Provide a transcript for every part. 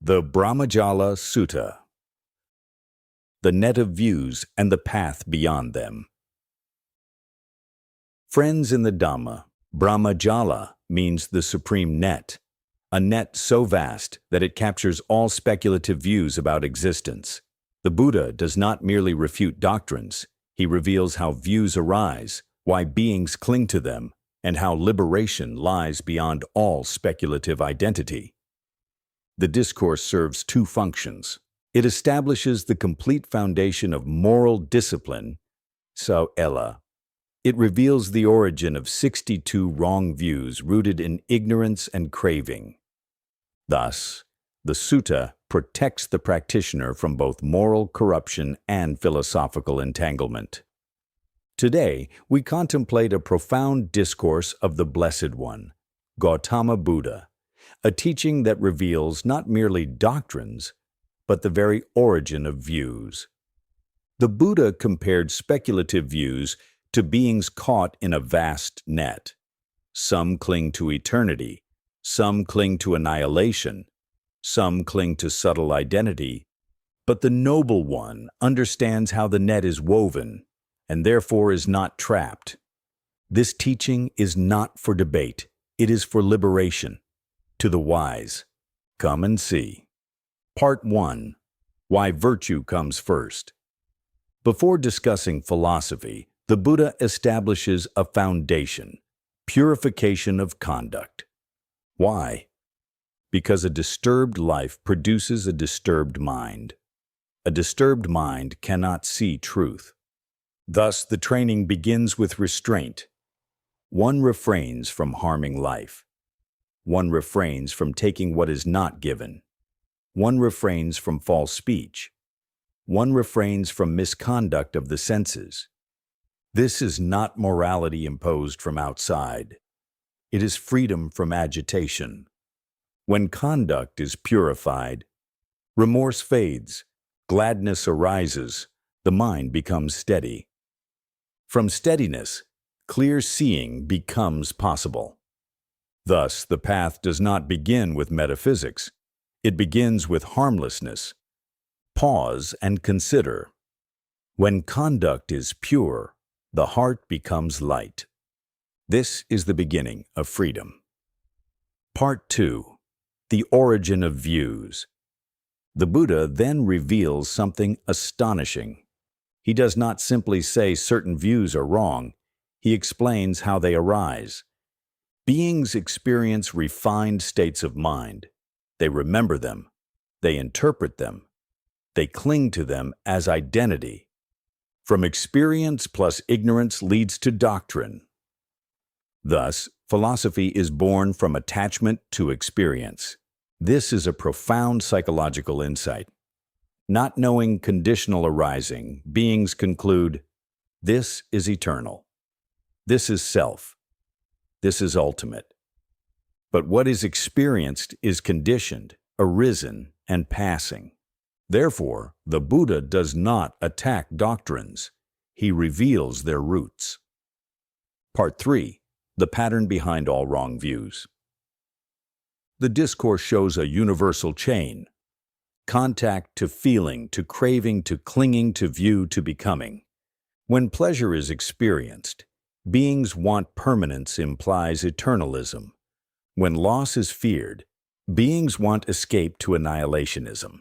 The Brahmajāla Sutta. The net of views and the path beyond them. Friends in the Dhamma, Brahmajāla means the supreme net, a net so vast that it captures all speculative views about existence. The Buddha does not merely refute doctrines, he reveals how views arise, why beings cling to them, and how liberation lies beyond all speculative identity. The discourse serves two functions. It establishes the complete foundation of moral discipline, sīla. It reveals the origin of 62 wrong views rooted in ignorance and craving. Thus, the sutta protects the practitioner from both moral corruption and philosophical entanglement. Today, we contemplate a profound discourse of the Blessed One, Gautama Buddha, a teaching that reveals not merely doctrines, but the very origin of views. The Buddha compared speculative views to beings caught in a vast net. Some cling to eternity, some cling to annihilation, some cling to subtle identity, but the Noble One understands how the net is woven and therefore is not trapped. This teaching is not for debate, it is for liberation. To the wise, come and see. Part 1. Why virtue comes first. Before discussing philosophy, the Buddha establishes a foundation, purification of conduct. Why? Because a disturbed life produces a disturbed mind. A disturbed mind cannot see truth. Thus, the training begins with restraint. One refrains from harming life. One refrains from taking what is not given. One refrains from false speech. One refrains from misconduct of the senses. This is not morality imposed from outside. It is freedom from agitation. When conduct is purified, remorse fades, gladness arises, the mind becomes steady. From steadiness, clear seeing becomes possible. Thus, the path does not begin with metaphysics. It begins with harmlessness. Pause and consider. When conduct is pure, the heart becomes light. This is the beginning of freedom. Part 2. The origin of views. The Buddha then reveals something astonishing. He does not simply say certain views are wrong. He explains how they arise. Beings experience refined states of mind. They remember them. They interpret them. They cling to them as identity. From experience plus ignorance leads to doctrine. Thus, philosophy is born from attachment to experience. This is a profound psychological insight. Not knowing conditional arising, beings conclude, this is eternal. This is self. This is ultimate. But what is experienced is conditioned, arisen, and passing. Therefore, the Buddha does not attack doctrines. He reveals their roots. Part 3. The pattern behind all wrong views. The discourse shows a universal chain. Contact to feeling, to craving, to clinging, to view, to becoming. When pleasure is experienced, beings want permanence implies eternalism. When loss is feared, beings want escape to annihilationism.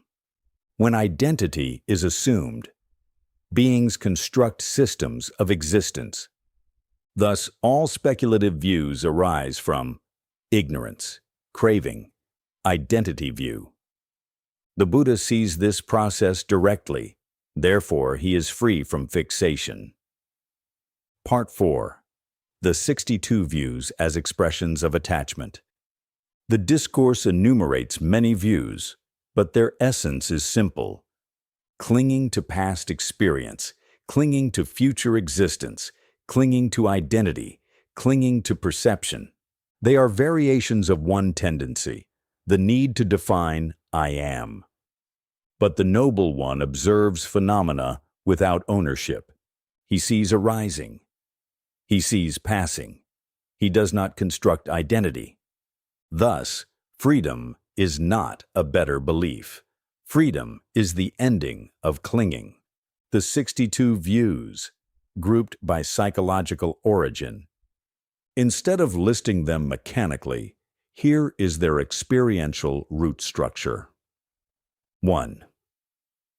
When identity is assumed, beings construct systems of existence. Thus, all speculative views arise from ignorance, craving, identity view. The Buddha sees this process directly, therefore he is free from fixation. Part 4. The 62 views as expressions of attachment. The discourse enumerates many views, but their essence is simple. Clinging to past experience, clinging to future existence, clinging to identity, clinging to perception. They are variations of one tendency, the need to define I am. But the Noble One observes phenomena without ownership. He sees arising. He sees passing. He does not construct identity. Thus, freedom is not a better belief. Freedom is the ending of clinging. The 62 views, grouped by psychological origin. Instead of listing them mechanically, here is their experiential root structure. 1.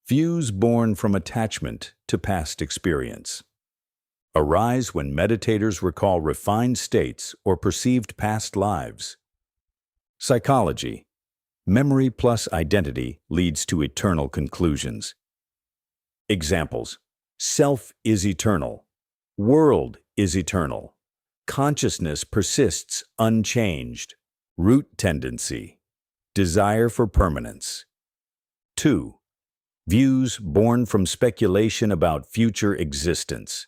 Views born from attachment to past experience. Arise when meditators recall refined states or perceived past lives. Psychology. Memory plus identity leads to eternal conclusions. Examples. Self is eternal. World is eternal. Consciousness persists unchanged. Root tendency. Desire for permanence. 2. Views born from speculation about future existence.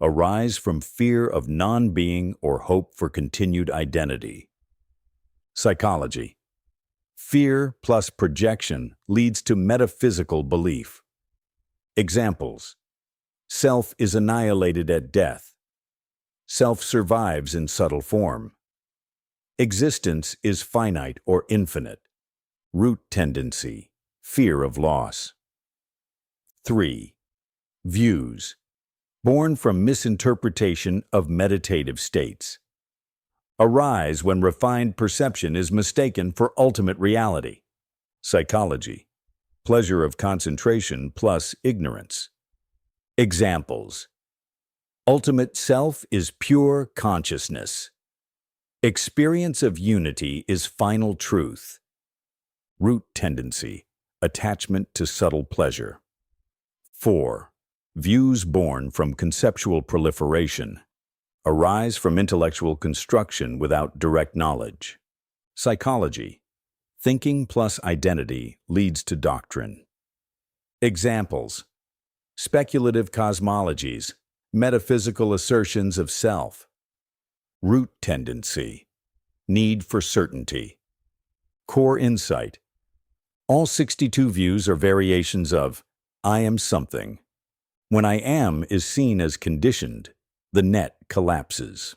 Arise from fear of non-being or hope for continued identity. Psychology. Fear plus projection leads to metaphysical belief. Examples. Self is annihilated at death. Self survives in subtle form. Existence is finite or infinite. Root tendency. Fear of loss. 3. Views. Born from misinterpretation of meditative states. Arise when refined perception is mistaken for ultimate reality. Psychology. Pleasure of concentration plus ignorance. Examples. Ultimate self is pure consciousness. Experience of unity is final truth. Root tendency. Attachment to subtle pleasure. 4. Views born from conceptual proliferation. Arise from intellectual construction without direct knowledge. Psychology. Thinking plus identity leads to doctrine. Examples. Speculative cosmologies, metaphysical assertions of self. Root tendency. Need for certainty. Core insight. All 62 views are variations of I am something. When I am is seen as conditioned, the net collapses.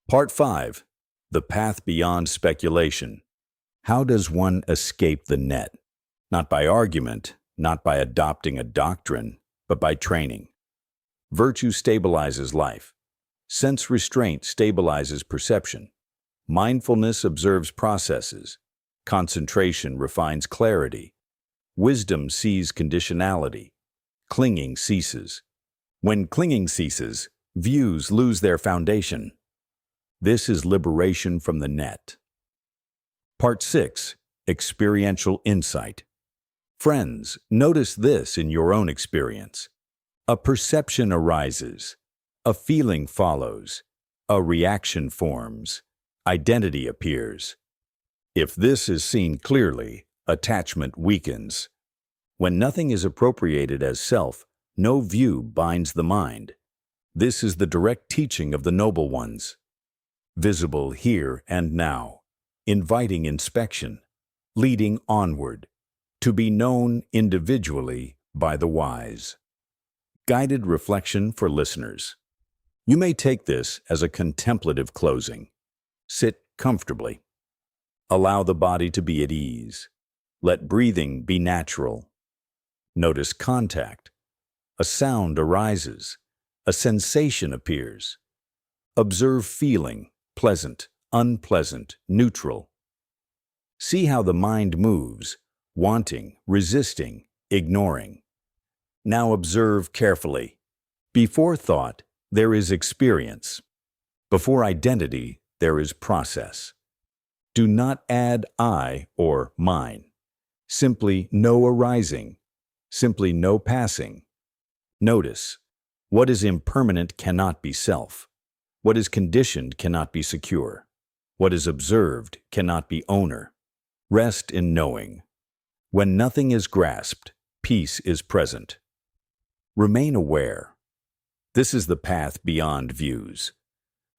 Part 5. The path beyond speculation. How does one escape the net? Not by argument, not by adopting a doctrine, but by training. Virtue stabilizes life. Sense restraint stabilizes perception. Mindfulness observes processes. Concentration refines clarity. Wisdom sees conditionality. Clinging ceases. When clinging ceases, views lose their foundation. This is liberation from the net. Part 6. Experiential insight. Friends, notice this in your own experience. A perception arises. A feeling follows. A reaction forms. Identity appears. If this is seen clearly, attachment weakens. When nothing is appropriated as self, no view binds the mind. This is the direct teaching of the noble ones. Visible here and now, inviting inspection, leading onward, to be known individually by the wise. Guided reflection for listeners. You may take this as a contemplative closing. Sit comfortably. Allow the body to be at ease. Let breathing be natural. Notice contact. A sound arises. A sensation appears. Observe feeling, pleasant, unpleasant, neutral. See how the mind moves, wanting, resisting, ignoring. Now observe carefully. Before thought, there is experience. Before identity, there is process. Do not add I or mine. Simply no arising. Simply no passing. Notice, what is impermanent cannot be self. What is conditioned cannot be secure. What is observed cannot be owner. Rest in knowing. When nothing is grasped, peace is present. Remain aware. This is the path beyond views.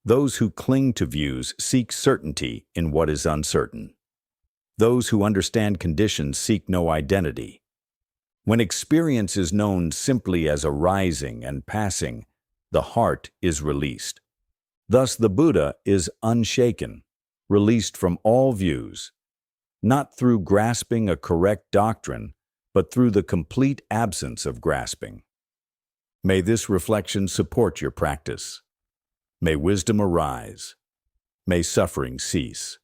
Those who cling to views seek certainty in what is uncertain. Those who understand conditions seek no identity. When experience is known simply as arising and passing, the heart is released. Thus the Buddha is unshaken, released from all views. not through grasping a correct doctrine, but through the complete absence of grasping. May this reflection support your practice. May wisdom arise. May suffering cease.